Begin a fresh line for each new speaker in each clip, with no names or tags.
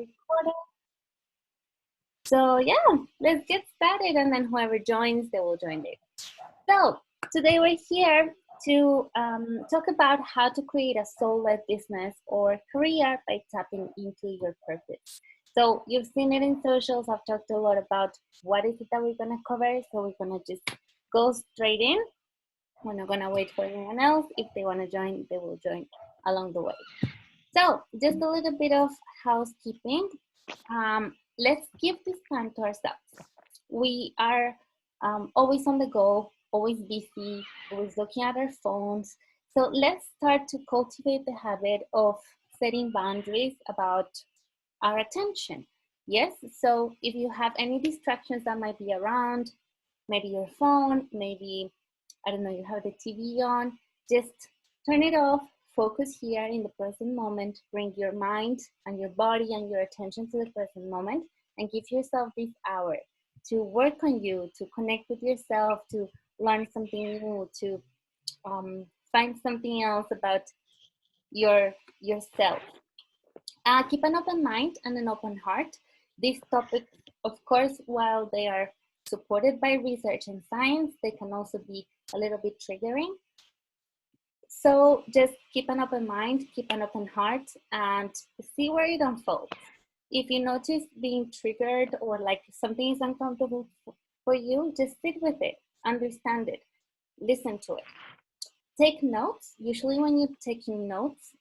recording. So yeah, let's get started, and then whoever joins, they will join later. So today we're here to talk about how to create a soul-led business or career by tapping into your purpose. So you've seen it in socials. I've talked a lot about what is it that we're gonna cover. So we're gonna just go straight in. We're not gonna wait for anyone else. If they wanna join, they will join along the way. So just a little bit of housekeeping. Let's give this time to ourselves. We are always on the go, always busy, always looking at our phones. So let's start to cultivate the habit of setting boundaries about our attention. Yes, so if you have any distractions that might be around, maybe your phone, maybe, I don't know, you have the TV on, just turn it off, focus here in the present moment, bring your mind and your body and your attention to the present moment, and give yourself this hour to work on you, to connect with yourself, to learn something new, to find something else about yourself. Keep an open mind and an open heart. These topics, of course, while they are supported by research and science, they can also be a little bit triggering. So just keep an open mind, keep an open heart, and see where it unfolds. If you notice being triggered or like something is uncomfortable for you, just sit with it, understand it, listen to it. Take notes. Usually when you're taking notes,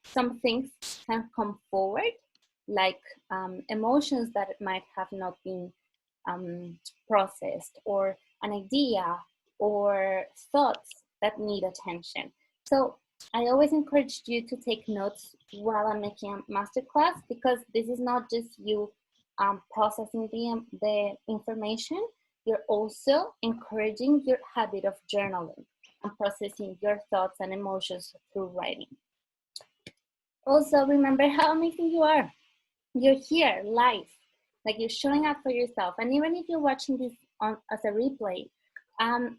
some things can come forward, like emotions that might have not been processed, or an idea, or thoughts that need attention. So I always encourage you to take notes while I'm making a masterclass, because this is not just you processing the information, you're also encouraging your habit of journaling and processing your thoughts and emotions through writing. Also, remember how amazing you are. You're here live, like you're showing up for yourself. And even if you're watching this as a replay,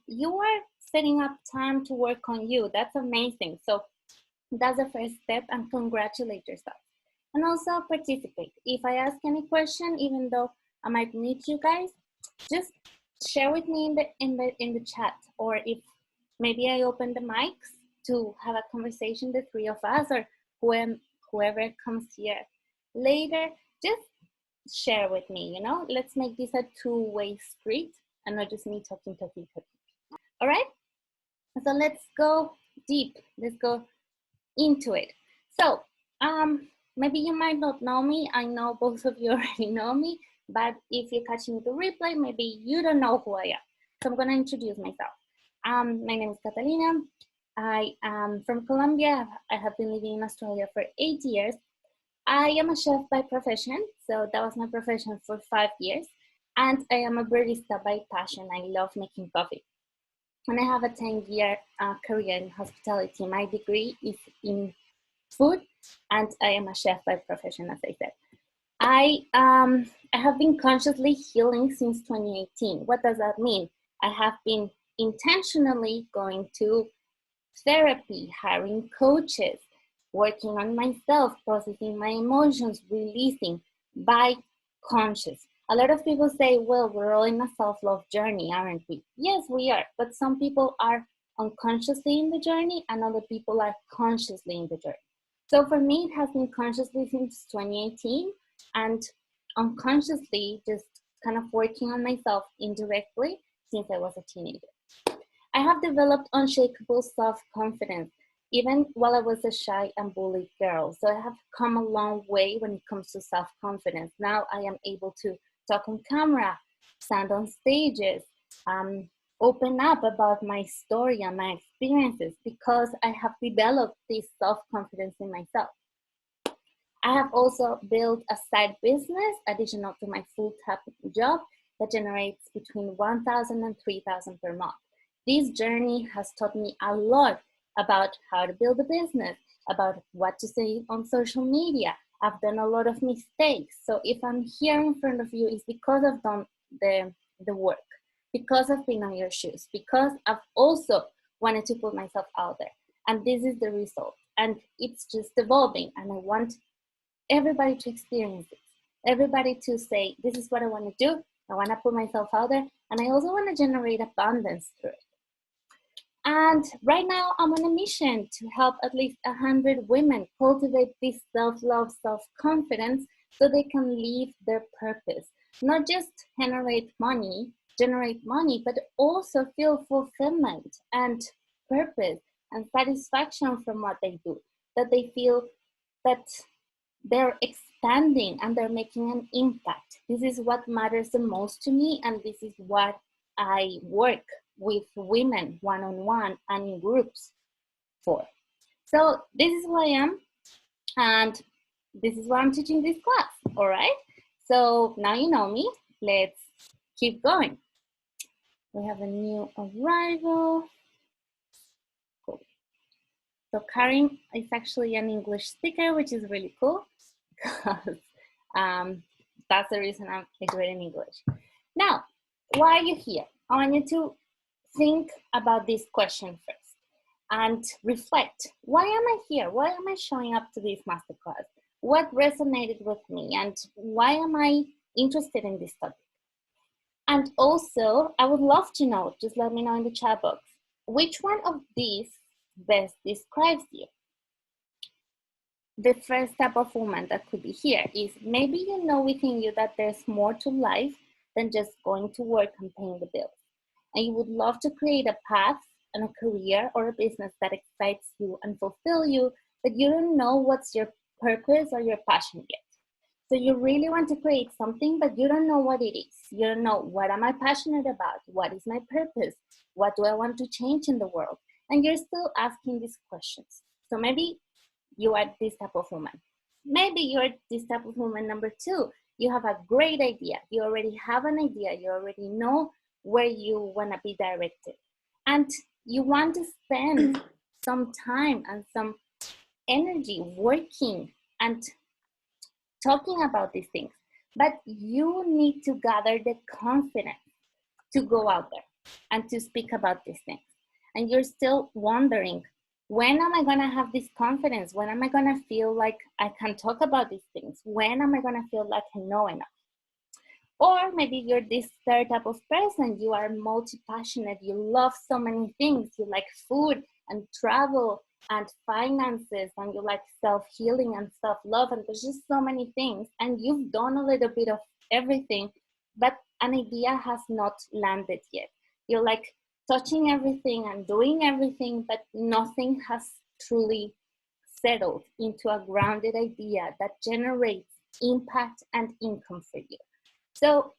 you are setting up time to work on you. That's amazing. So that's the first step, and congratulate yourself. And also participate. If I ask any question, even though I might meet you guys, just share with me in the chat, or if maybe I open the mics to have a conversation, the three of us, or whoever comes here later, just share with me, you know? Let's make this a two-way street and not just me talking. All right? So let's go deep. Let's go into it. So maybe you might not know me. I know both of you already know me, but if you're catching the replay, maybe you don't know who I am. So I'm gonna introduce myself. My name is Catalina. I am from Colombia. I have been living in Australia for 8 years. I am a chef by profession, so that was my profession for 5 years. And I am a barista by passion. I love making coffee. And I have a 10-year career in hospitality. My degree is in food, and I am a chef by profession, as I said. I have been consciously healing since 2018. What does that mean? I have been intentionally going to therapy, hiring coaches, working on myself, processing my emotions, releasing by conscious. A lot of people say, well, we're all in a self-love journey, aren't we? Yes, we are. But some people are unconsciously in the journey, and other people are consciously in the journey. So for me, it has been consciously since 2018, and unconsciously just kind of working on myself indirectly since I was a teenager. I have developed unshakable self-confidence, even while I was a shy and bullied girl. So I have come a long way when it comes to self-confidence. Now I am able to talk on camera, stand on stages, open up about my story and my experiences, because I have developed this self-confidence in myself. I have also built a side business additional to my full-time job that generates between 1,000 and 3,000 per month. This journey has taught me a lot about how to build a business, about what to say on social media. I've done a lot of mistakes. So if I'm here in front of you, it's because I've done the work, because I've been on your shoes, because I've also wanted to put myself out there. And this is the result. And it's just evolving. And I want everybody to experience it, everybody to say, this is what I want to do. I want to put myself out there, and I also want to generate abundance through it. And right now, I'm on a mission to help at least 100 women cultivate this self-love, self-confidence, so they can live their purpose. Not just generate money, but also feel fulfillment and purpose and satisfaction from what they do. That they feel that they're expanding and they're making an impact. This is what matters the most to me, and this is what I work with women one-on-one and in groups for. So this is who I am, and this is why I'm teaching this class, all right? So now you know me, let's keep going. We have a new arrival. Cool. So Karen is actually an English speaker, which is really cool, because that's the reason I'm great in English. Now, why are you here? I want you to think about this question first and reflect. Why am I here? Why am I showing up to this masterclass? What resonated with me, and why am I interested in this topic? And also, I would love to know, just let me know in the chat box, which one of these best describes you? The first type of woman that could be here is maybe you know within you that there's more to life than just going to work and paying the bills. And you would love to create a path and a career or a business that excites you and fulfill you, but you don't know what's your purpose or your passion yet. So you really want to create something, but you don't know what it is. You don't know, what am I passionate about? What is my purpose? What do I want to change in the world? And you're still asking these questions. So maybe you are this type of woman. Maybe you're this type of woman number two. You have a great idea. You already have an idea. You already know where you want to be directed. And you want to spend some time and some energy working and talking about these things. But you need to gather the confidence to go out there and to speak about these things. And you're still wondering, when am I going to have this confidence? When am I going to feel like I can talk about these things? When am I going to feel like I know enough? Or maybe you're this third type of person. You are multi-passionate. You love so many things. You like food and travel and finances, and you like self-healing and self-love. And there's just so many things. And you've done a little bit of everything, but an idea has not landed yet. You're like touching everything and doing everything, but nothing has truly settled into a grounded idea that generates impact and income for you. So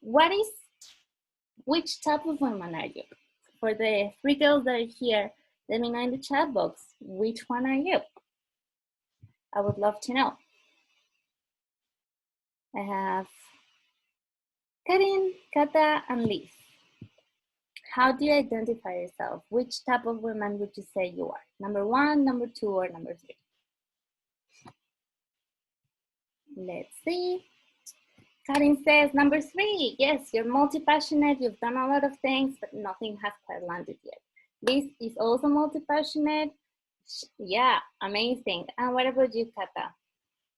which type of woman are you? For the 3 girls that are here, let me know in the chat box, which one are you? I would love to know. I have Karin, Kata, and Liz. How do you identify yourself? Which type of woman would you say you are? Number 1, number 2, or number 3? Let's see. Karin says number 3. Yes, you're multi-passionate. You've done a lot of things, but nothing has quite landed yet. Liz is also multi-passionate. Yeah, amazing. And what about you, Kata?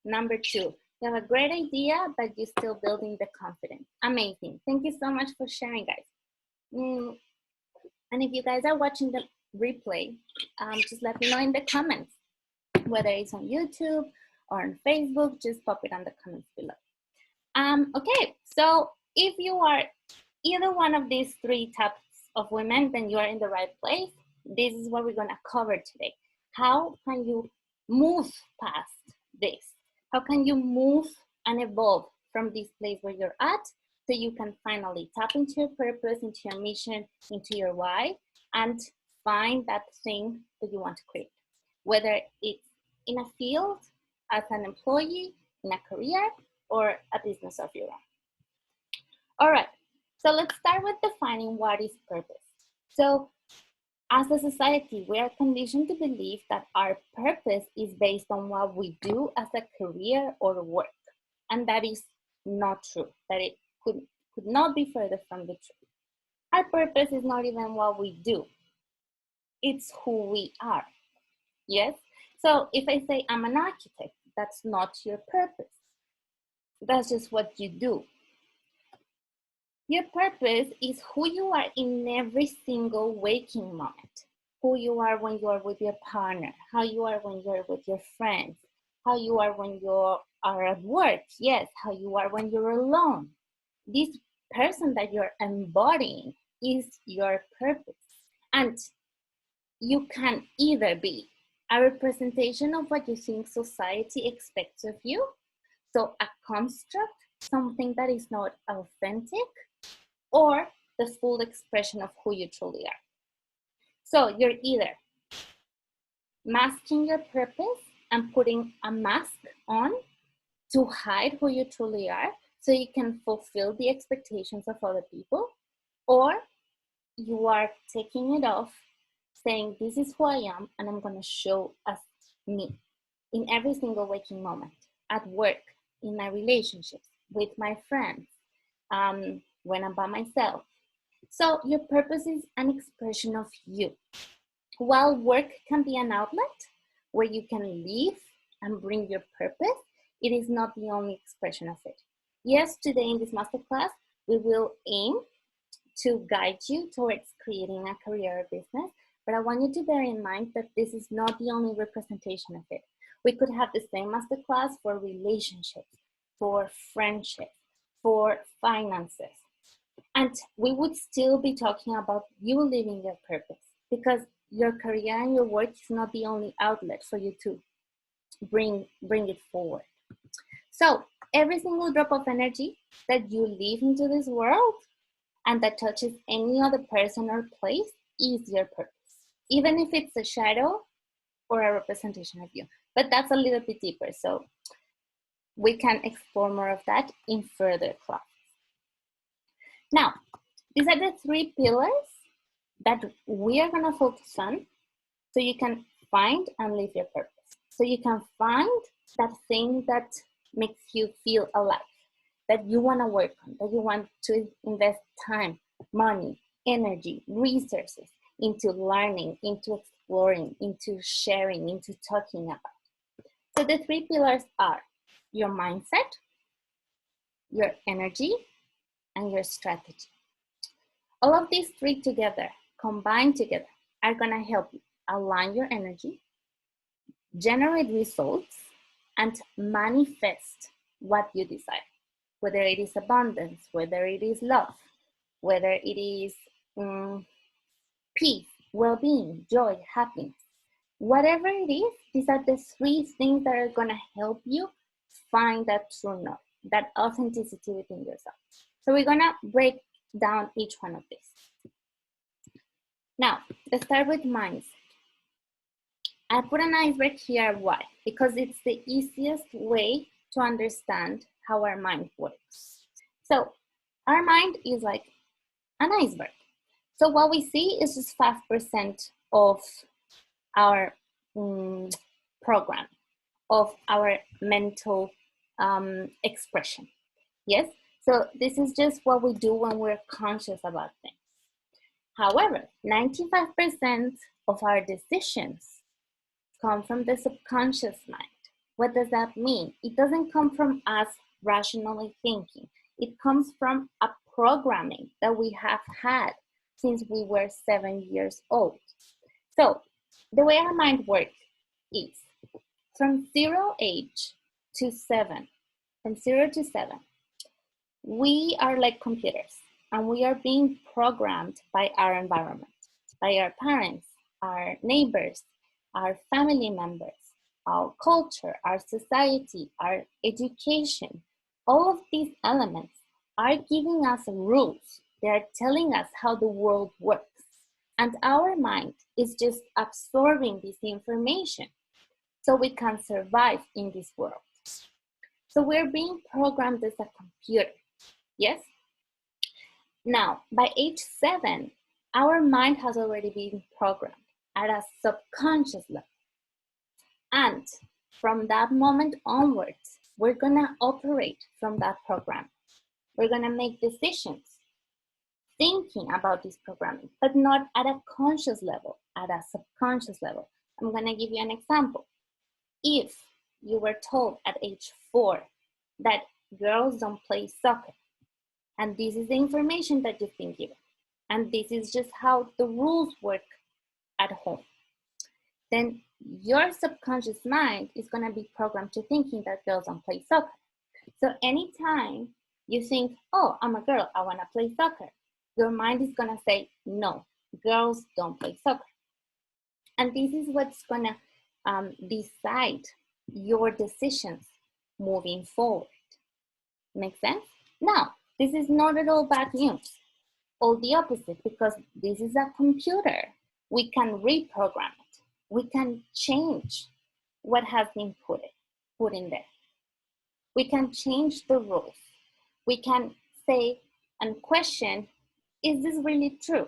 Number 2. You have a great idea, but you're still building the confidence. Amazing. Thank you so much for sharing, guys. And if you guys are watching the replay, just let me know in the comments, whether it's on YouTube or on Facebook, just pop it on the comments below. Okay, so if you are either one of these 3 types of women, then you are in the right place. This is what we're gonna cover today. How can you move past this? How can you move and evolve from this place where you're at, so you can finally tap into your purpose, into your mission, into your why, and find that thing that you want to create, whether it's in a field, as an employee, in a career, or a business of your own. All right, so let's start with defining what is purpose. So as a society, we are conditioned to believe that our purpose is based on what we do as a career or work. And that is not true, that it could not be further from the truth. Our purpose is not even what we do. It's who we are, yes? So if I say I'm an architect, that's not your purpose. That's just what you do. Your purpose is who you are in every single waking moment. Who you are when you are with your partner, how you are when you're with your friends, how you are when you are at work, yes, how you are when you're alone. This person that you're embodying is your purpose. And you can either be a representation of what you think society expects of you, so a construct, something that is not authentic, or the full expression of who you truly are. So you're either masking your purpose and putting a mask on to hide who you truly are so you can fulfill the expectations of other people, or you are taking it off, saying, this is who I am, and I'm going to show as me in every single waking moment, at work, in my relationships, with my friends, when I'm by myself. So your purpose is an expression of you. While work can be an outlet where you can live and bring your purpose, it is not the only expression of it. Yes, today in this masterclass, we will aim to guide you towards creating a career or business, but I want you to bear in mind that this is not the only representation of it. We could have the same masterclass for relationships, for friendships, for finances. And we would still be talking about you living your purpose, because your career and your work is not the only outlet for you to bring it forward. So every single drop of energy that you leave into this world and that touches any other person or place is your purpose, even if it's a shadow or a representation of you. But that's a little bit deeper, so we can explore more of that in further class. Now, these are the 3 pillars that we are going to focus on so you can find and live your purpose. So you can find that thing that makes you feel alive, that you want to work on, that you want to invest time, money, energy, resources into learning, into exploring, into sharing, into talking about. So the 3 pillars are your mindset, your energy, and your strategy. All of these 3 together, combined together, are going to help you align your energy, generate results, and manifest what you desire, whether it is abundance, whether it is love, whether it is peace, well-being, joy, happiness. Whatever it is, these are the 3 things that are going to help you find that true north, that authenticity within yourself. So we're going to break down each one of these. Now, let's start with mindset. I put an iceberg here. Why? Because it's the easiest way to understand how our mind works. So our mind is like an iceberg. So what we see is just 5% of our program, of our mental expression. Yes? So this is just what we do when we're conscious about things. However, 95% of our decisions come from the subconscious mind. What does that mean? It doesn't come from us rationally thinking. It comes from a programming that we have had since we were 7 years old. So the way our mind works is from 0 age to 7, from 0 to 7, we are like computers and we are being programmed by our environment, by our parents, our neighbors, our family members, our culture, our society, our education. All of these elements are giving us rules. They are telling us how the world works. And our mind is just absorbing this information so we can survive in this world. So we're being programmed as a computer, yes? Now, by age 7, our mind has already been programmed at a subconscious level. And from that moment onwards, we're gonna operate from that program. We're gonna make decisions thinking about this programming, but not at a conscious level, at a subconscious level. I'm gonna give you an example. If you were told at age 4 that girls don't play soccer. And this is the information that you've been given. And this is just how the rules work at home. Then your subconscious mind is going to be programmed to thinking that girls don't play soccer. So anytime you think, oh, I'm a girl, I want to play soccer, your mind is going to say, no, girls don't play soccer. And this is what's going to decide your decisions moving forward. Make sense? Now, this is not at all bad news. All the opposite, because this is a computer. We can reprogram it. We can change what has been put in there. We can change the rules. We can say and question, is this really true?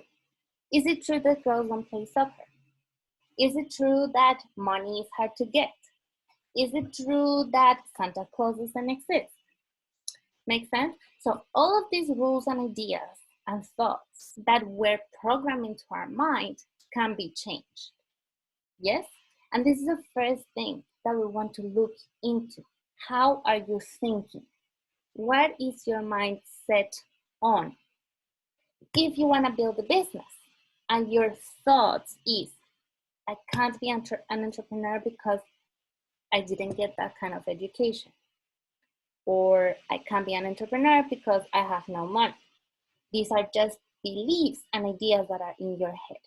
Is it true that girls don't play soccer? Is it true that money is hard to get? Is it true that Santa Claus doesn't exist? Make sense? So all of these rules and ideas and thoughts that were programmed into our mind can be changed. Yes? And this is the first thing that we want to look into. How are you thinking? What is your mind set on? If you want to build a business and your thoughts is, I can't be an entrepreneur because I didn't get that kind of education. Or I can't be an entrepreneur because I have no money. These are just beliefs and ideas that are in your head.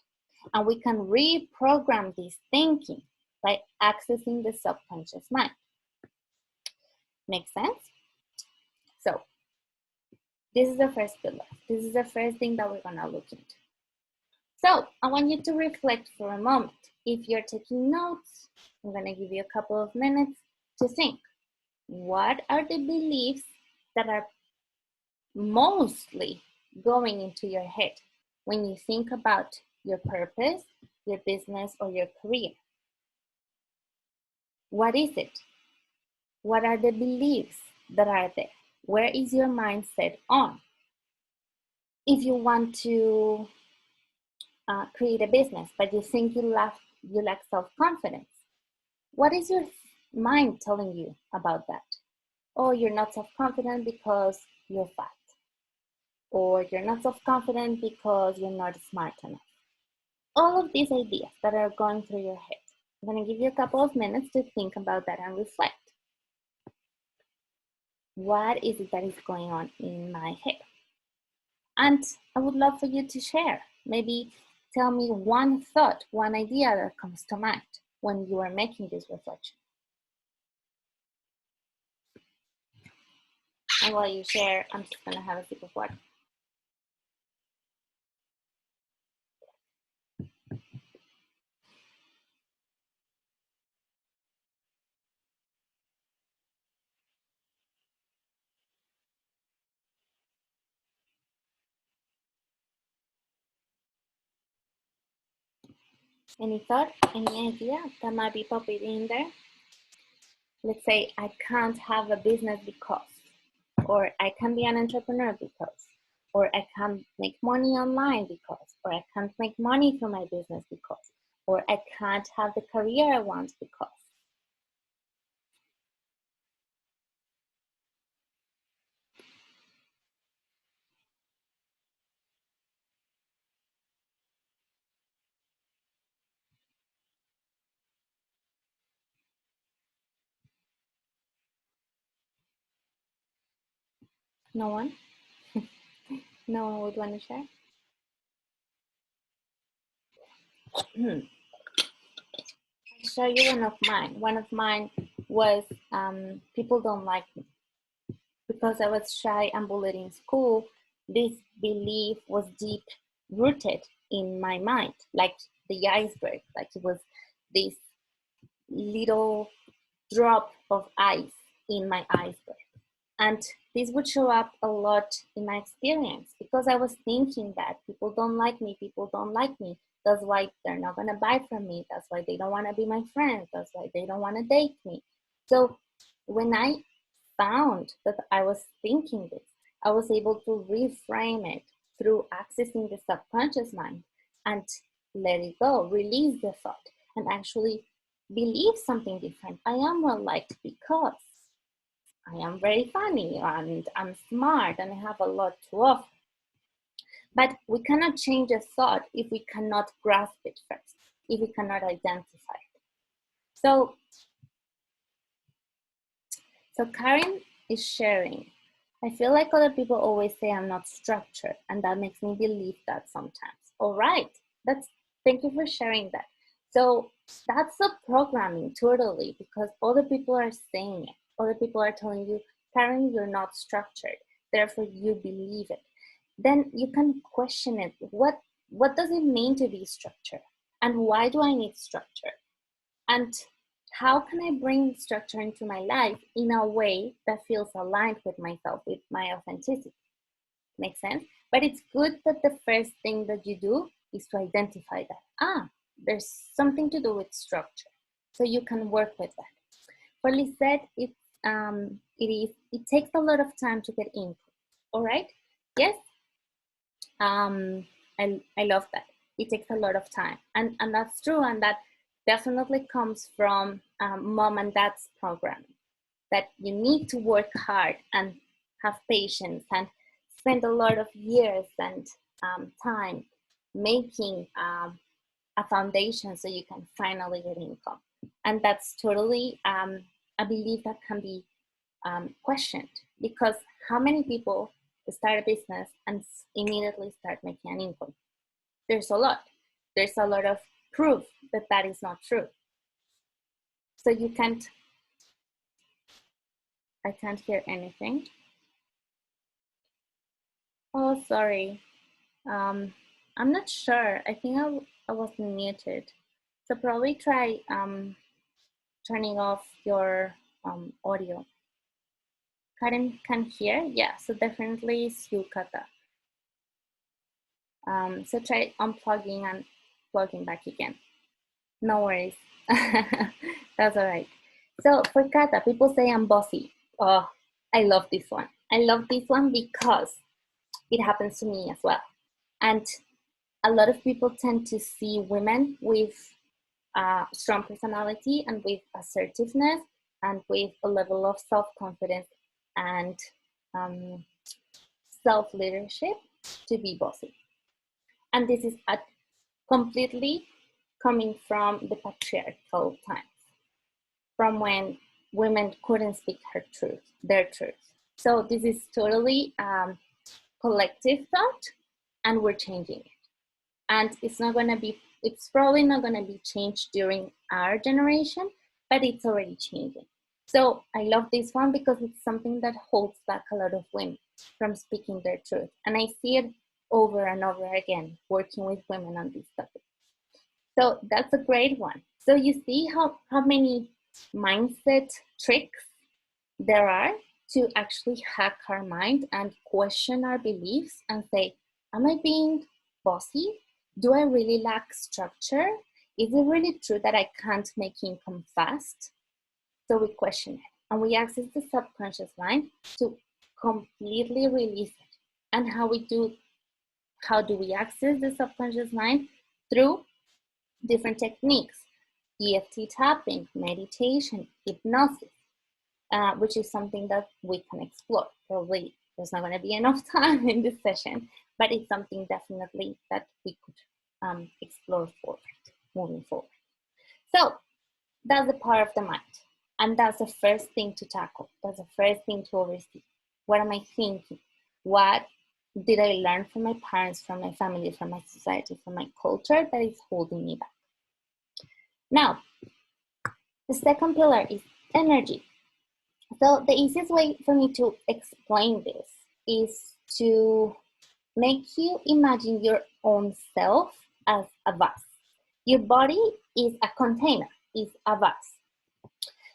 And we can reprogram this thinking by accessing the subconscious mind. Make sense? So this is the first pillar. This is the first thing that we're gonna look into. So I want you to reflect for a moment. If you're taking notes, I'm gonna give you a couple of minutes to think. What are the beliefs that are mostly going into your head when you think about your purpose, your business, or your career? What is it? What are the beliefs that are there? Where is your mindset on? If you want to create a business, but you think you lack self-confidence, what is your mind telling you about that? Oh, you're not self-confident because you're fat. Or you're not self-confident because you're not smart enough. All of these ideas that are going through your head. I'm going to give you a couple of minutes to think about that and reflect. What is it that is going on in my head? And I would love for you to share. Maybe tell me one thought, one idea that comes to mind when you are making this reflection. And while you share, I'm just going to have a sip of water. Any thought, any idea that might be popping in there? Let's say I can't have a business because, or I can't be an entrepreneur because, or I can't make money online because, or I can't make money from my business because, or I can't have the career I want because. No one? No one would want to share? I'll show you one of mine. One of mine was people don't like me. Because I was shy and bullied in school, this belief was deep rooted in my mind, like the iceberg, like it was this little drop of ice in my iceberg. And this would show up a lot in my experience because I was thinking that people don't like me, people don't like me. That's why they're not gonna buy from me. That's why they don't wanna be my friends. That's why they don't wanna date me. So when I found that I was thinking this, I was able to reframe it through accessing the subconscious mind and let it go, release the thought, and actually believe something different. I am well liked because. I am very funny and I'm smart and I have a lot to offer. But we cannot change a thought if we cannot grasp it first, if we cannot identify it. So Karen is sharing. I feel like other people always say I'm not structured, and that makes me believe that sometimes. All right, thank you for sharing that. So that's the programming totally, because other people are saying it. Other people are telling you, Karen, you're not structured, therefore you believe it. Then you can question it. What does it mean to be structured? And why do I need structure? And how can I bring structure into my life in a way that feels aligned with myself, with my authenticity? Makes sense? But it's good that the first thing that you do is to identify that. There's something to do with structure. So you can work with that. For Lisette, it takes a lot of time to get input. All right? Yes? I love that. It takes a lot of time. And that's true. And that definitely comes from mom and dad's programming, that you need to work hard and have patience and spend a lot of years and time making a foundation so you can finally get income. And that's totally a belief that can be questioned, because how many people start a business and immediately start making an income? There's a lot. There's a lot of proof that that is not true. So you can't, I can't hear anything. Oh, sorry. I'm not sure. I think I was muted. So probably try turning off your audio. Karen can hear? Yeah, so definitely it's you, Kata. So try unplugging and plugging back again. No worries. That's all right. So for Kata, people say I'm bossy. Oh, I love this one. I love this one because it happens to me as well. And a lot of people tend to see women with strong personality and with assertiveness and with a level of self-confidence and self-leadership to be bossy. And this is completely coming from the patriarchal times, from when women couldn't speak their truth. So this is totally collective thought, and we're changing it. And it's probably not going to be changed during our generation, but it's already changing. So I love this one because it's something that holds back a lot of women from speaking their truth. And I see it over and over again, working with women on this topic. So that's a great one. So you see how many mindset tricks there are to actually hack our mind and question our beliefs and say, am I being bossy? Do I really lack structure? Is it really true that I can't make income fast? So we question it and we access the subconscious mind to completely release it. And how do we access the subconscious mind? Through different techniques: EFT tapping, meditation, hypnosis, which is something that we can explore. Probably there's not going to be enough time in this session, but it's something definitely that we could explore moving forward. So that's the power of the mind. And that's the first thing to tackle. That's the first thing to oversee. What am I thinking? What did I learn from my parents, from my family, from my society, from my culture that is holding me back? Now, the second pillar is energy. So the easiest way for me to explain this is to make you imagine your own self as a vase. Your body is a container, is a vase.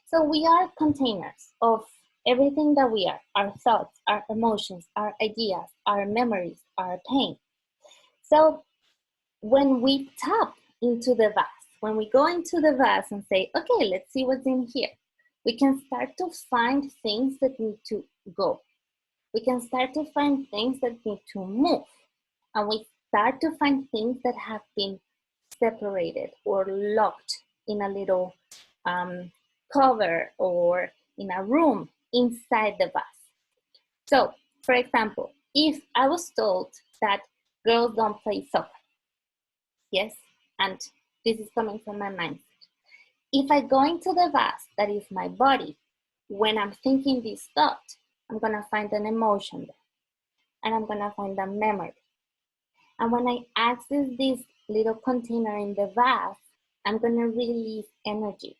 So we are containers of everything that we are: our thoughts, our emotions, our ideas, our memories, our pain. So when we tap into the vase, when we go into the vase and say, okay, let's see what's in here, we can start to find things that need to go. We can start to find things that need to move. And we start to find things that have been separated or locked in a little cover or in a room inside the vase. So, for example, if I was told that girls don't play soccer, yes, and this is coming from my mindset. If I go into the vase, that is my body, when I'm thinking this thought, I'm gonna find an emotion there, and I'm gonna find a memory. And when I access this little container in the vase, I'm gonna release energy.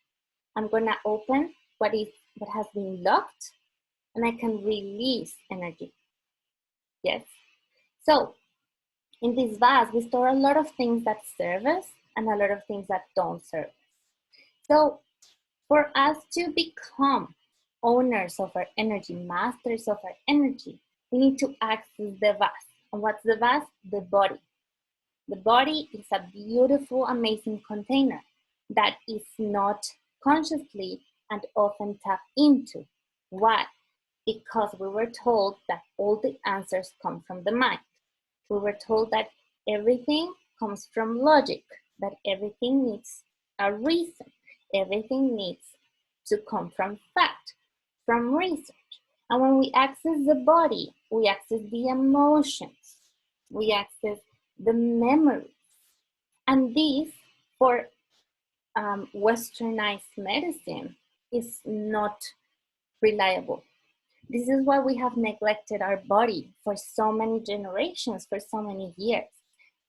I'm gonna open what has been locked, and I can release energy. Yes. So in this vase, we store a lot of things that serve us and a lot of things that don't serve us. So for us to become owners of our energy, masters of our energy, we need to access the vase. And what's the vase? The body. The body is a beautiful, amazing container that is not consciously and often tapped into. Why? Because we were told that all the answers come from the mind. We were told that everything comes from logic, that everything needs a reason. Everything needs to come from fact, from research. And when we access the body, we access the emotions, we access the memories. And this, for westernized medicine, is not reliable. This is why we have neglected our body for so many generations, for so many years.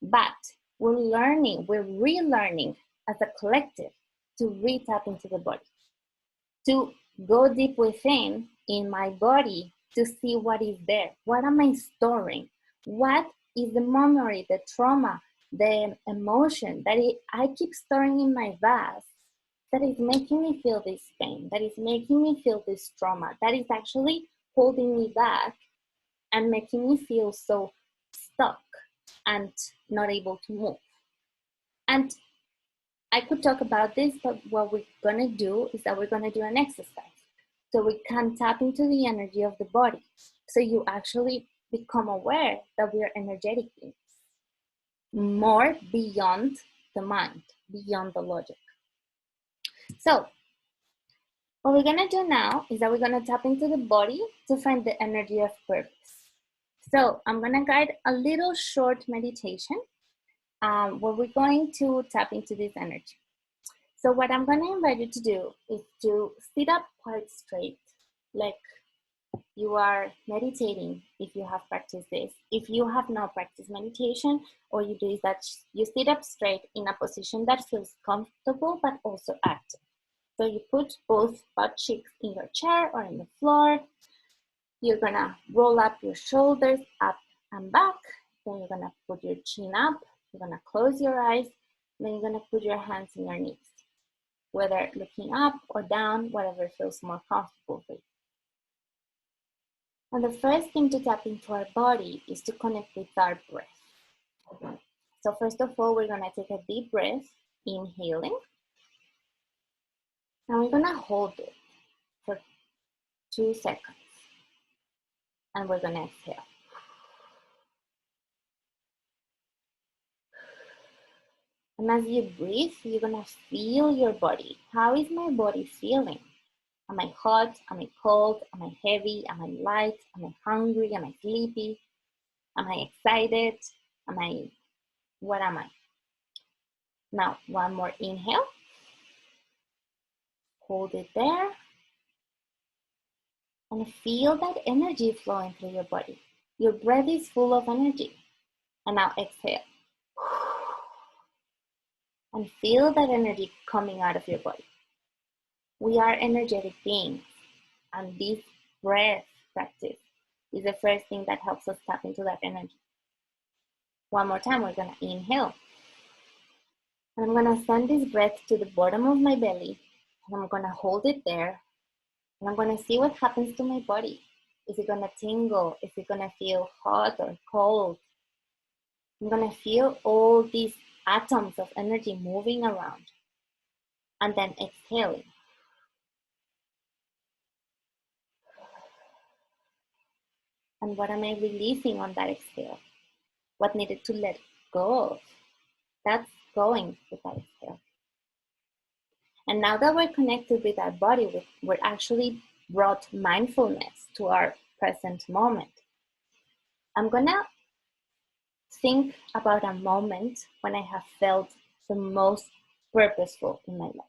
But we're relearning as a collective to re-tap into the body, to go deep within in my body to see what is there. What am I storing? What is the memory, the trauma, the emotion that I keep storing in my vase that is making me feel this pain, that is making me feel this trauma, that is actually holding me back and making me feel so stuck and not able to move. And I could talk about this, but what we're gonna do is that we're gonna do an exercise so we can tap into the energy of the body. So you actually become aware that we are energetic beings, more beyond the mind, beyond the logic. So what we're gonna do now is that we're gonna tap into the body to find the energy of purpose. So I'm gonna guide a little short meditation where we're going to tap into this energy. So what I'm gonna invite you to do is to sit up quite straight, like you are meditating if you have practiced this. If you have not practiced meditation, or you do is that you sit up straight in a position that feels comfortable but also active. So you put both butt cheeks in your chair or in the floor. You're gonna roll up your shoulders up and back. Then you're gonna put your chin up. You're gonna close your eyes. Then you're gonna put your hands in your knees, whether looking up or down, whatever feels more comfortable for you. And the first thing to tap into our body is to connect with our breath. So first of all, we're gonna take a deep breath, inhaling. And we're gonna hold it for 2 seconds. And we're gonna exhale. And as you breathe, you're gonna feel your body. How is my body feeling? Am I hot? Am I cold? Am I heavy? Am I light? Am I hungry? Am I sleepy? Am I excited? What am I? Now, one more inhale. Hold it there. And feel that energy flowing through your body. Your breath is full of energy. And now exhale. And feel that energy coming out of your body. We are energetic beings. And this breath practice is the first thing that helps us tap into that energy. One more time, we're gonna inhale. And I'm gonna send this breath to the bottom of my belly. And I'm gonna hold it there. And I'm gonna see what happens to my body. Is it gonna tingle? Is it gonna feel hot or cold? I'm gonna feel all these atoms of energy moving around. And then exhaling. And what am I releasing on that exhale? What needed to let go of? That's going with that exhale. And now that we're connected with our body, we're actually brought mindfulness to our present moment. I'm gonna think about a moment when I have felt the most purposeful in my life.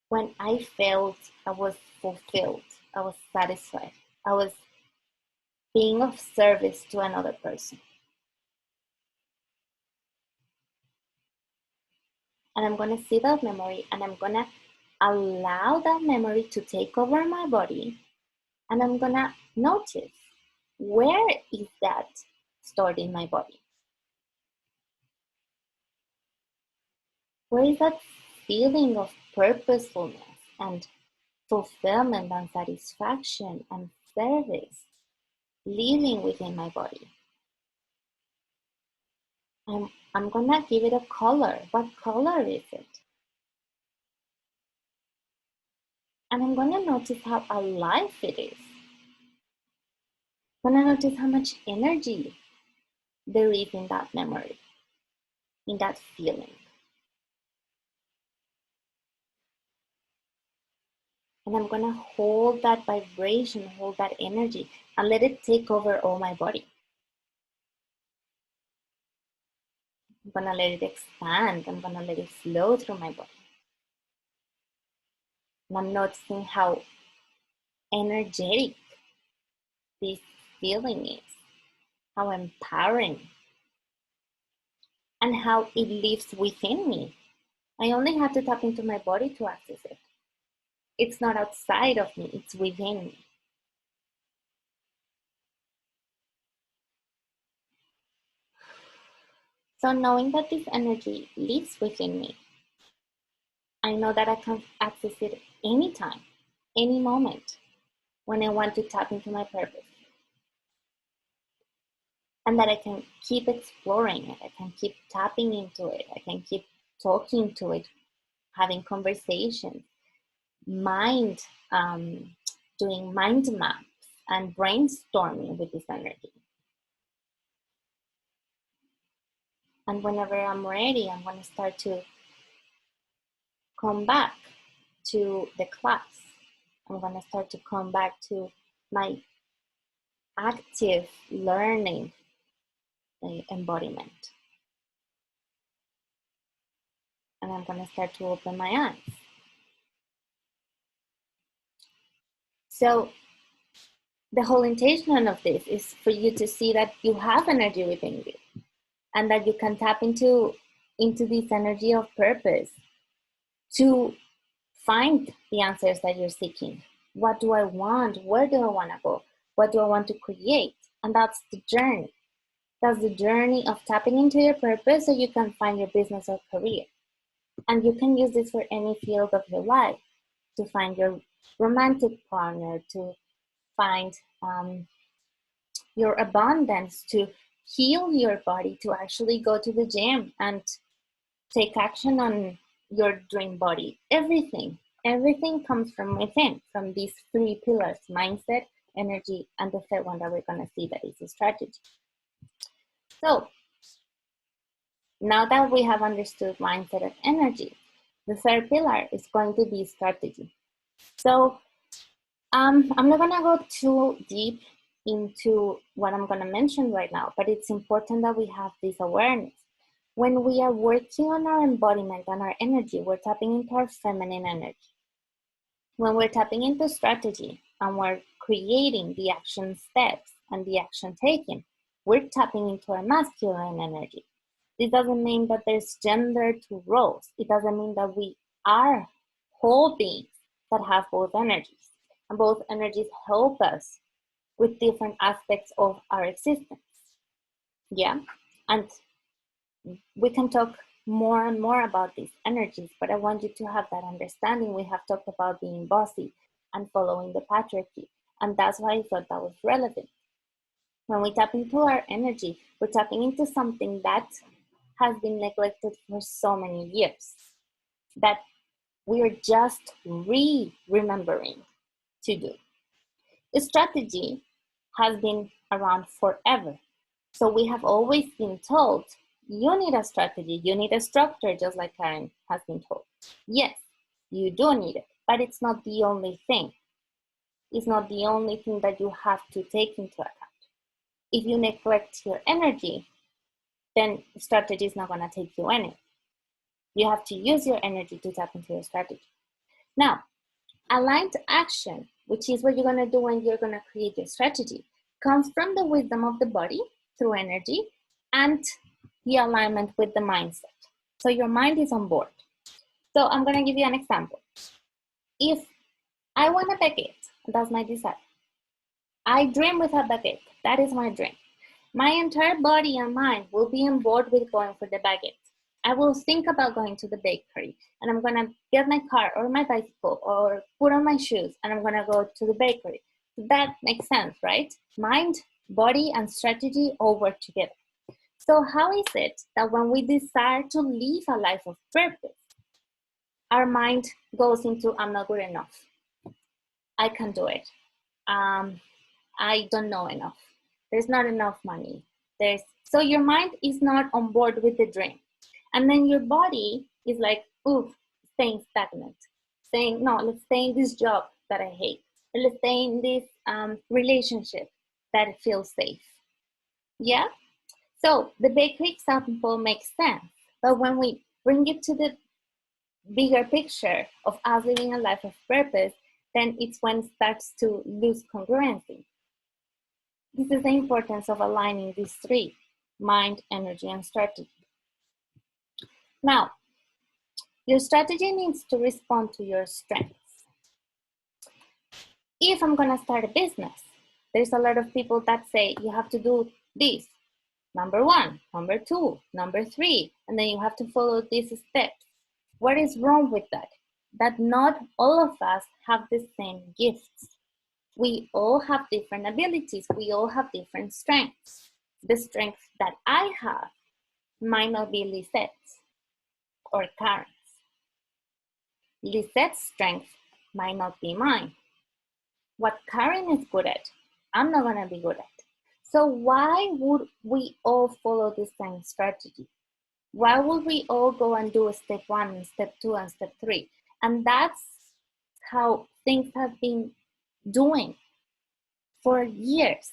When I felt I was fulfilled, I was satisfied, I was being of service to another person. And I'm gonna see that memory and I'm gonna allow that memory to take over my body, and I'm gonna notice, where is that stored in my body? Where is that feeling of purposefulness and fulfillment and satisfaction and service living within my body? I'm gonna give it a color. What color is it? And I'm gonna notice how alive it is. I'm gonna notice how much energy there is in that memory, in that feeling. And I'm gonna hold that vibration, hold that energy, and let it take over all my body. I'm gonna let it expand. I'm gonna let it flow through my body. And I'm noticing how energetic this feeling is, how empowering, and how it lives within me. I only have to tap into my body to access it. It's not outside of me, it's within me. So knowing that this energy lives within me, I know that I can access it anytime, any moment, when I want to tap into my purpose. And that I can keep exploring it, I can keep tapping into it, I can keep talking to it, having conversations, doing mind maps and brainstorming with this energy. And whenever I'm ready, I'm going to start to come back to the class. I'm going to start to come back to my active learning embodiment. And I'm going to start to open my eyes. So the whole intention of this is for you to see that you have energy within you and that you can tap into this energy of purpose to find the answers that you're seeking. What do I want? Where do I want to go? What do I want to create? And that's the journey. That's the journey of tapping into your purpose so you can find your business or career. And you can use this for any field of your life, to find your romantic partner, to find your abundance, to heal your body, to actually go to the gym and take action on your dream body. Everything comes from within, from these three pillars: mindset, energy, and the third one that we're going to see, that is a strategy. So now that we have understood mindset and energy, the third pillar is going to be strategy. So I'm not going to go too deep into what I'm going to mention right now, but it's important that we have this awareness. When we are working on our embodiment and our energy, we're tapping into our feminine energy. When we're tapping into strategy and we're creating the action steps and the action taken, we're tapping into our masculine energy. This doesn't mean that there's gender to roles. It doesn't mean that we are whole beings that have both energies. And both energies help us with different aspects of our existence. Yeah, and we can talk more and more about these energies, but I want you to have that understanding. We have talked about being bossy and following the patriarchy, and that's why I thought that was relevant. When we tap into our energy, we're tapping into something that has been neglected for so many years, that we're just remembering to do. The strategy has been around forever. So we have always been told, you need a strategy, you need a structure, just like Karen has been told. Yes, you do need it, but it's not the only thing. It's not the only thing that you have to take into account. If you neglect your energy, then strategy is not going to take you anywhere. You have to use your energy to tap into your strategy. Now, aligned action, which is what you're going to do when you're going to create your strategy, comes from the wisdom of the body through energy and the alignment with the mindset. So your mind is on board. So I'm going to give you an example. If I want a baguette, that's my desire. I dream with a baguette. That is my dream. My entire body and mind will be on board with going for the baguette. I will think about going to the bakery, and I'm going to get my car or my bicycle or put on my shoes, and I'm going to go to the bakery. That makes sense, right? Mind, body, and strategy all work together. So how is it that when we desire to live a life of purpose, our mind goes into, I'm not good enough. I can't do it. I don't know enough. There's not enough money. So your mind is not on board with the dream. And then your body is like, ooh, staying stagnant. Saying, no, let's stay in this job that I hate. Let's stay in this relationship that feels safe. Yeah? So the bakery example makes sense. But when we bring it to the bigger picture of us living a life of purpose, then it's when it starts to lose congruency. This is the importance of aligning these three: mind, energy, and strategy. Now, your strategy needs to respond to your strengths. If I'm going to start a business, there's a lot of people that say you have to do this, number 1, number 2, number 3, and then you have to follow these steps. What is wrong with that? That not all of us have the same gifts. We all have different abilities. We all have different strengths. The strength that I have might not be Lisette's or Karen's. Lisette's strength might not be mine. What Karen is good at, I'm not going to be good at. So why would we all follow the same strategy? Why would we all go and do step 1 and step 2 and step 3? And that's how things have been doing for years.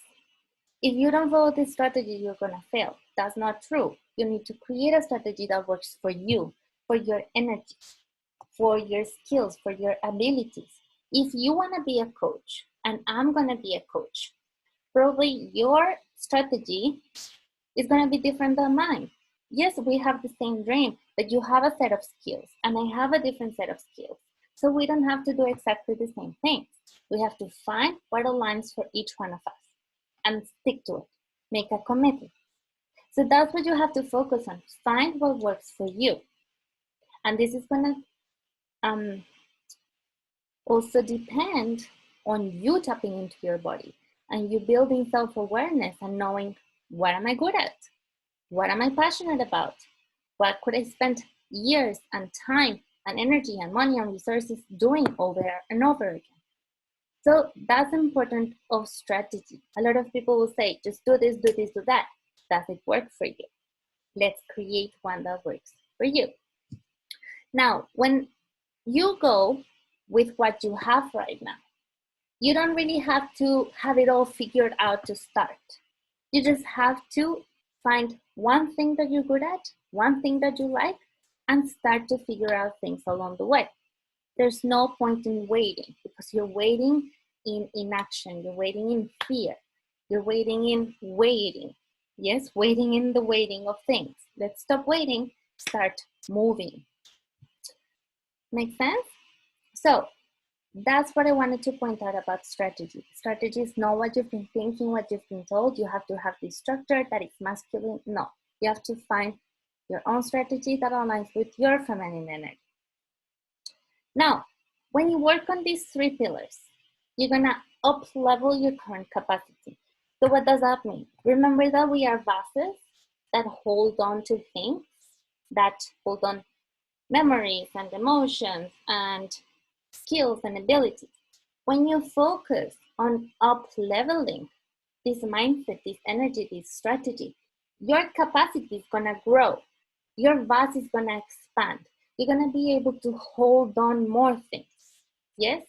If you don't follow this strategy, you're going to fail. That's not true. You need to create a strategy that works for you, for your energy, for your skills, for your abilities. If you want to be a coach, and I'm going to be a coach, probably your strategy is going to be different than mine. Yes, we have the same dream, but you have a set of skills, and I have a different set of skills. So we don't have to do exactly the same things. We have to find what aligns for each one of us and stick to it. Make a commitment. So that's what you have to focus on. Find what works for you. And this is going to also depend on you tapping into your body and you building self-awareness and knowing, what am I good at? What am I passionate about? What could I spend years and time and energy and money and resources doing over and over again? So that's important of strategy. A lot of people will say, just do this, do this, do that. Does it work for you? Let's create one that works for you. Now, when you go with what you have right now, you don't really have to have it all figured out to start. You just have to find one thing that you're good at, one thing that you like, and start to figure out things along the way. There's no point in waiting, because you're waiting in inaction, you're waiting in fear, you're waiting in waiting. Yes, waiting in the waiting of things. Let's stop waiting, start moving. Make sense? So that's what I wanted to point out about strategy. Strategy is not what you've been thinking, what you've been told. You have to have this structure that is masculine. No, you have to find your own strategy that aligns with your feminine energy. Now, when you work on these 3 pillars, you're gonna up-level your current capacity. So what does that mean? Remember that we are vases that hold on to things, that hold on memories and emotions and skills and abilities. When you focus on up-leveling this mindset, this energy, this strategy, your capacity is gonna grow. Your vase is gonna expand. You're gonna be able to hold on more things. Yes?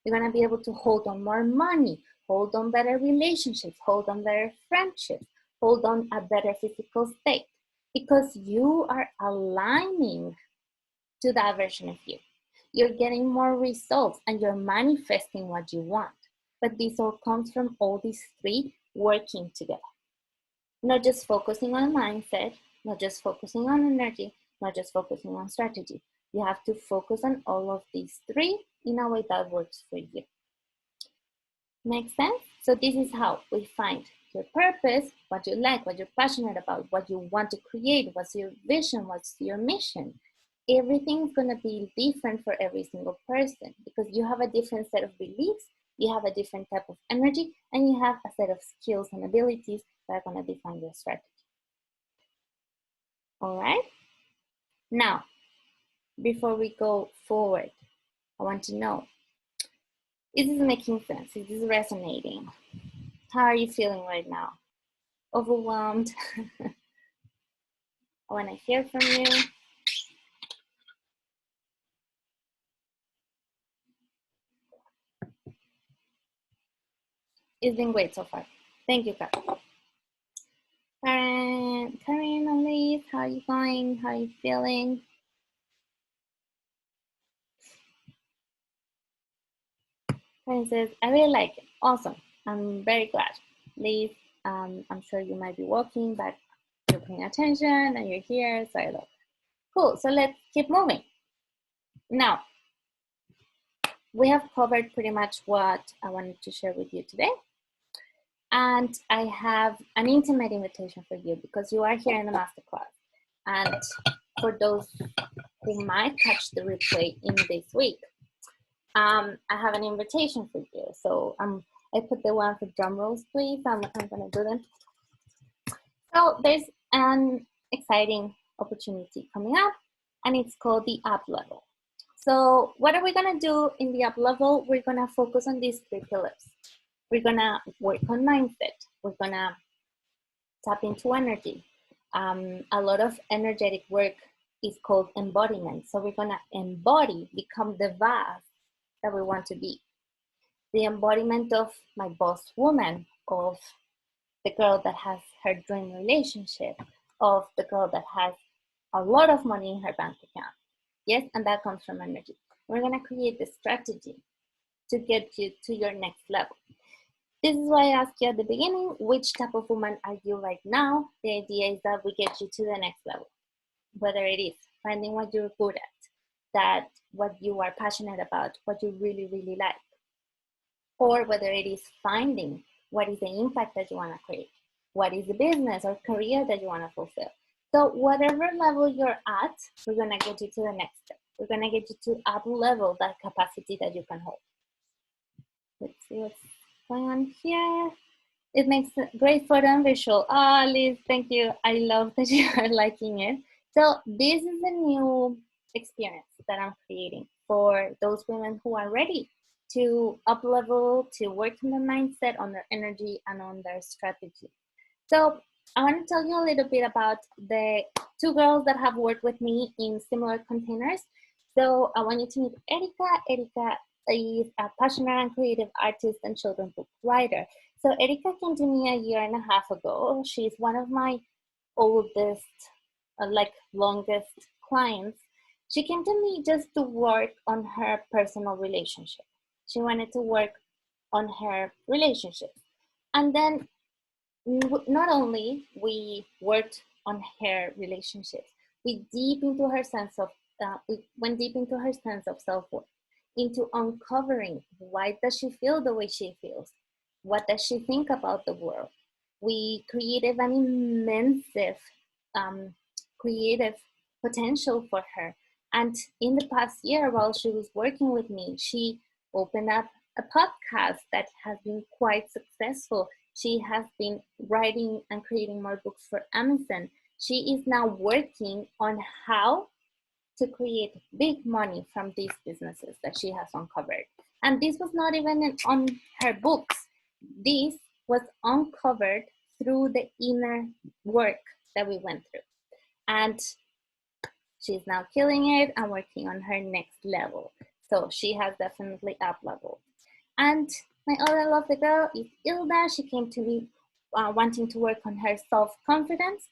You're gonna be able to hold on more money, hold on better relationships, hold on better friendships, hold on a better physical state, because you are aligning to that version of you. You're getting more results and you're manifesting what you want. But this all comes from all these three working together. Not just focusing on mindset, not just focusing on energy, not just focusing on strategy. You have to focus on all of these three in a way that works for you. Make sense? So this is how we find your purpose, what you like, what you're passionate about, what you want to create, what's your vision, what's your mission. Everything's gonna be different for every single person because you have a different set of beliefs, you have a different type of energy, and you have a set of skills and abilities that are gonna define your strategy. All right? Now, before we go forward, I want to know, is this making sense? Is this resonating? How are you feeling right now? Overwhelmed? I want to hear from you. It's been great so far. Thank you, Karen. Karen, Elise, how are you going? How are you feeling? Karen says, I really like it. Awesome. I'm very glad. Liz, I'm sure you might be walking, but you're paying attention and you're here, so I love it. Cool, so let's keep moving. Now, we have covered pretty much what I wanted to share with you today. And I have an intimate invitation for you because you are here in the masterclass. And for those who might catch the replay in this week, I have an invitation for you. So I put the one for drum rolls, please. I'm gonna do them. So there's an exciting opportunity coming up, and it's called the Uplevel. So what are we gonna do in the Uplevel? We're gonna focus on these three pillars. We're gonna work on mindset. We're gonna tap into energy. A lot of energetic work is called embodiment. So we're gonna embody, become the vase that we want to be. The embodiment of my boss woman, of the girl that has her dream relationship, of the girl that has a lot of money in her bank account. Yes, and that comes from energy. We're gonna create the strategy to get you to your next level. This is why I asked you at the beginning, which type of woman are you right now? The idea is that we get you to the next level, whether it is finding what you're good at, that what you are passionate about, what you really, really like, or whether it is finding what is the impact that you want to create, what is the business or career that you want to fulfill. So whatever level you're at, we're going to get you to the next step. We're going to get you to up level that capacity that you can hold. Let's see what's going on here. It makes a great photo and visual. Ah, Liz, thank you. I love that you are liking it. So this is a new experience that I'm creating for those women who are ready to up level, to work on their mindset, on their energy, and on their strategy. So I want to tell you a little bit about the two girls that have worked with me in similar containers. So I want you to meet Erika. Erika is a passionate and creative artist and children's book writer. So Erika came to me a year and a half ago. She's one of my oldest, longest clients. She came to me just to work on her personal relationship. She wanted to work on her relationship. And then not only we worked on her relationships, we went deep into her sense of self-worth, into uncovering why does she feel the way she feels, what does she think about the world. We created an immense creative potential for her. And in the past year, while she was working with me, she opened up a podcast that has been quite successful. She has been writing and creating more books for Amazon. She is now working on how to create big money from these businesses that she has uncovered. And this was not even on her books. This was uncovered through the inner work that we went through. And she's now killing it and working on her next level. So she has definitely up-leveled. And my other lovely girl is Ilda. She came to me wanting to work on her self-confidence.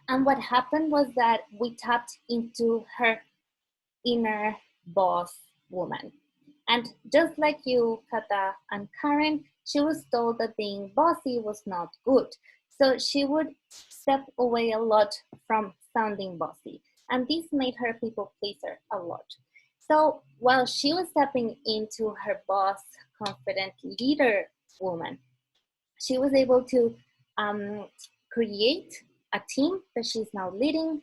And what happened was that we tapped into her inner boss woman. And just like you, Kata and Karen, she was told that being bossy was not good. So she would step away a lot from sounding bossy. And this made her people pleaser a lot. So while she was stepping into her boss, confident leader woman, she was able to create a team that she's now leading.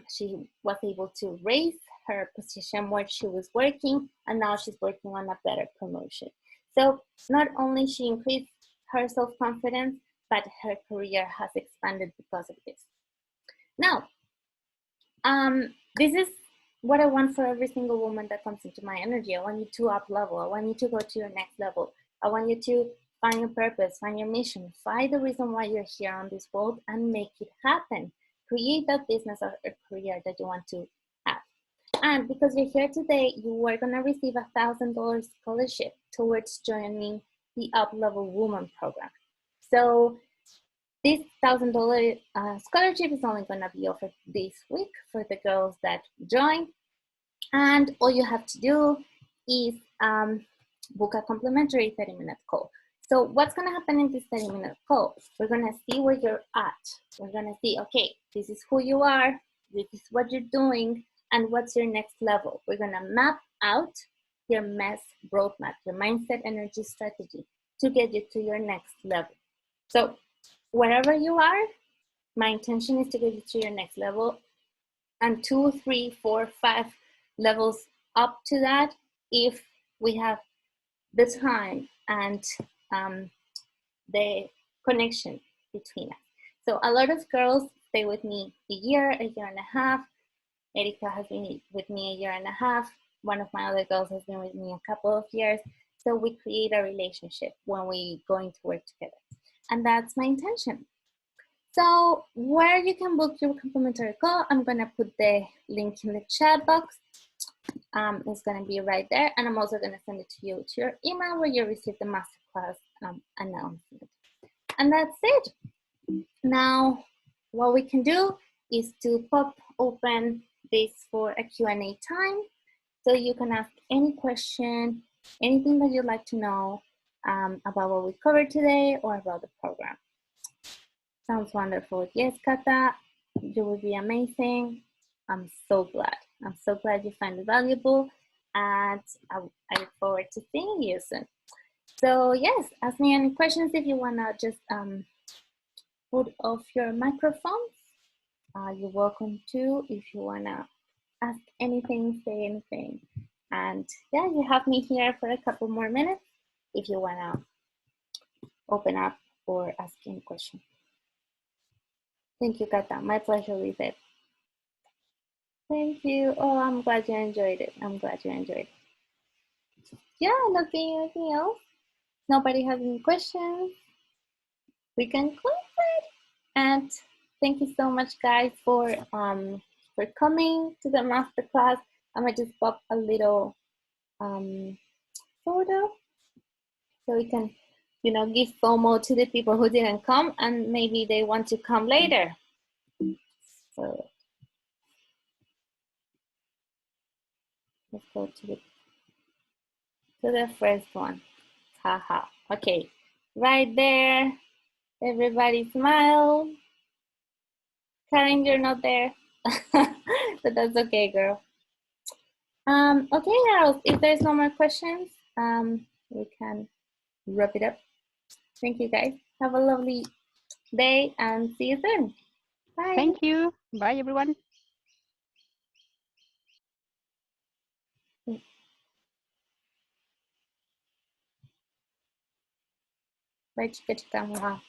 She was able to raise her position where she was working, and now she's working on a better promotion. So not only she increased her self-confidence, but her career has expanded because of this. Now, this is what I want for every single woman that comes into my energy. I want you to up level. I want you to go to your next level. I want you to find your purpose, find your mission, find the reason why you're here on this world and make it happen. Create that business or a career that you want to have. And because you're here today, you are gonna receive $1,000 scholarship towards joining the Uplevel Woman program. So this $1,000 scholarship is only gonna be offered this week for the girls that join. And all you have to do is book a complimentary 30-minute call. So what's gonna happen in this 30-minute call? We're gonna see where you're at. We're gonna see, okay, this is who you are, this is what you're doing, and what's your next level. We're gonna map out your MES roadmap, your mindset energy strategy to get you to your next level. So wherever you are, my intention is to get you to your next level, and 2, 3, 4, 5 levels up to that if we have the time and the connection between us. So a lot of girls stay with me a year and a half. Erika has been with me a year and a half. One of my other girls has been with me a couple of years. So we create a relationship when we going to work together. And that's my intention. So where you can book your complimentary call, I'm gonna put the link in the chat box. It's gonna be right there. And I'm also gonna send it to you to your email where you receive the masterclass announcement. And that's it. Now, what we can do is to pop open this for a Q&A time. So you can ask any question, anything that you'd like to know about what we covered today or about the program. Sounds wonderful. Yes, Kata, you will be amazing. I'm so glad. I'm so glad you find it valuable, and I look forward to seeing you soon. So yes, ask me any questions if you wanna just put off your microphones. You're welcome to if you wanna ask anything, say anything. And yeah, you have me here for a couple more minutes if you wanna open up or ask any question. Thank you, Kata. My pleasure with it. Thank you. Oh, I'm glad you enjoyed it. I'm glad you enjoyed it. Yeah, nothing else. Nobody has any questions. We can close it. And thank you so much, guys, for coming to the masterclass. I'm gonna just pop a little photo so we can, give FOMO to the people who didn't come and maybe they want to come later. So let's go to the first one. Haha. Okay, right there. Everybody smile. Karen, you're not there, but that's okay, girl. Okay, girls, if there's no more questions, we can wrap it up. Thank you, guys. Have a lovely day and see you soon. Bye.
Thank you. Bye, everyone.
Bye, chica. Wow.